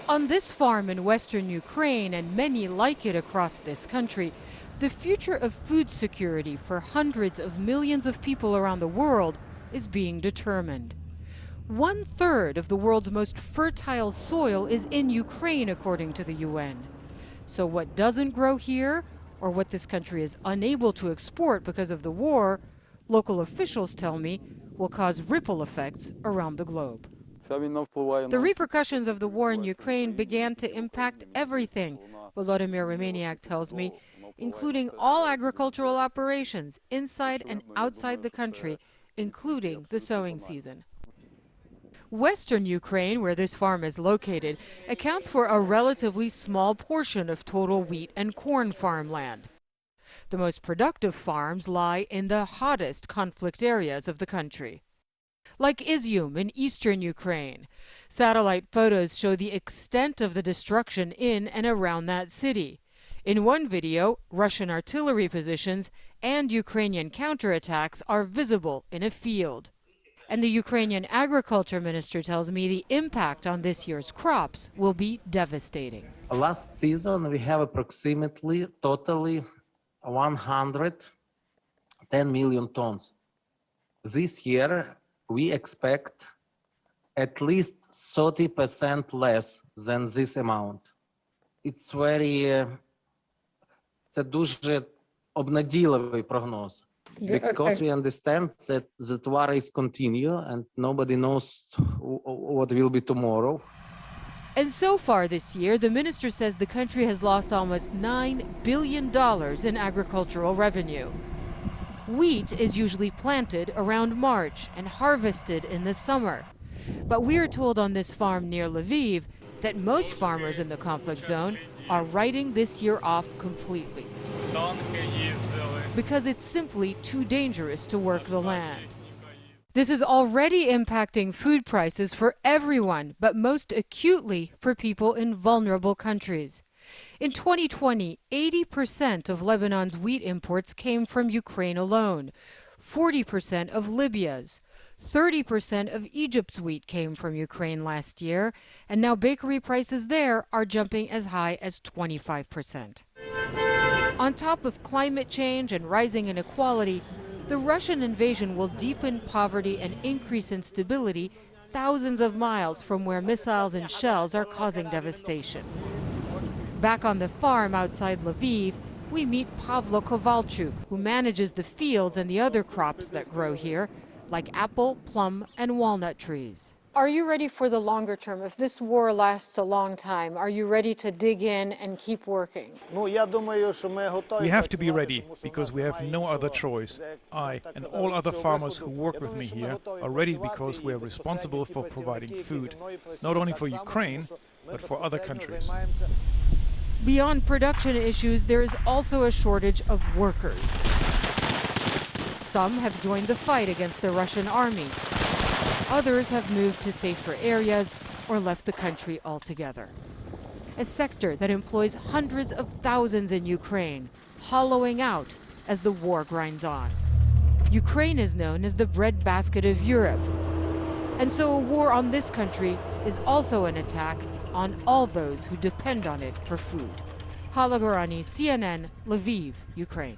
On this farm in western Ukraine and many like it across this country, the future of food security for hundreds of millions of people around the world is being determined. 1/3 of the world's most fertile soil is in Ukraine, according to the UN. So what doesn't grow here, or what this country is unable to export because of the war, local officials tell me will cause ripple effects around the globe. The repercussions of the war in Ukraine began to impact everything, Volodymyr Remeniak tells me, including all agricultural operations inside and outside the country, including the sowing season. Western Ukraine, where this farm is located, accounts for a relatively small portion of total wheat and corn farmland. The most productive farms lie in the hottest conflict areas of the country, like Izium in eastern Ukraine. Satellite photos show the extent of the destruction in and around that city. In one video, Russian artillery positions and Ukrainian counterattacks are visible in a field. And the Ukrainian agriculture minister tells me the impact on this year's crops will be devastating. Last season, we have approximately totally 110 million tons. This year, we expect at least 30% less than this amount. It's це дуже обнадійливий прогноз. Because we understand that the war is continue and nobody knows what will be tomorrow. And so far this year, the minister says the country has lost almost $9 billion in agricultural revenue. Wheat is usually planted around March and harvested in the summer. But we are told on this farm near Lviv that most farmers in the conflict zone are writing this year off completely, because it's simply too dangerous to work the land. This is already impacting food prices for everyone, but most acutely for people in vulnerable countries. In 2020, 80% of Lebanon's wheat imports came from Ukraine alone, 40% of Libya's, 30% of Egypt's wheat came from Ukraine last year, and now bakery prices there are jumping as high as 25%. On top of climate change and rising inequality, the Russian invasion will deepen poverty and increase instability thousands of miles from where missiles and shells are causing devastation. Back on the farm outside Lviv, we meet Pavlo Kovalchuk, who manages the fields and the other crops that grow here, like apple, plum, and walnut trees. Are you ready for the longer term? If this war lasts a long time, are you ready to dig in and keep working? We have to be ready, because we have no other choice. I and all other farmers who work with me here are ready because we are responsible for providing food, not only for Ukraine, but for other countries. Beyond production issues, there is also a shortage of workers. Some have joined the fight against the Russian army. Others have moved to safer areas or left the country altogether. A sector that employs hundreds of thousands in Ukraine, hollowing out as the war grinds on. Ukraine is known as the breadbasket of Europe. And so a war on this country is also an attack on all those who depend on it for food. Hala Gorana, CNN, Lviv, Ukraine.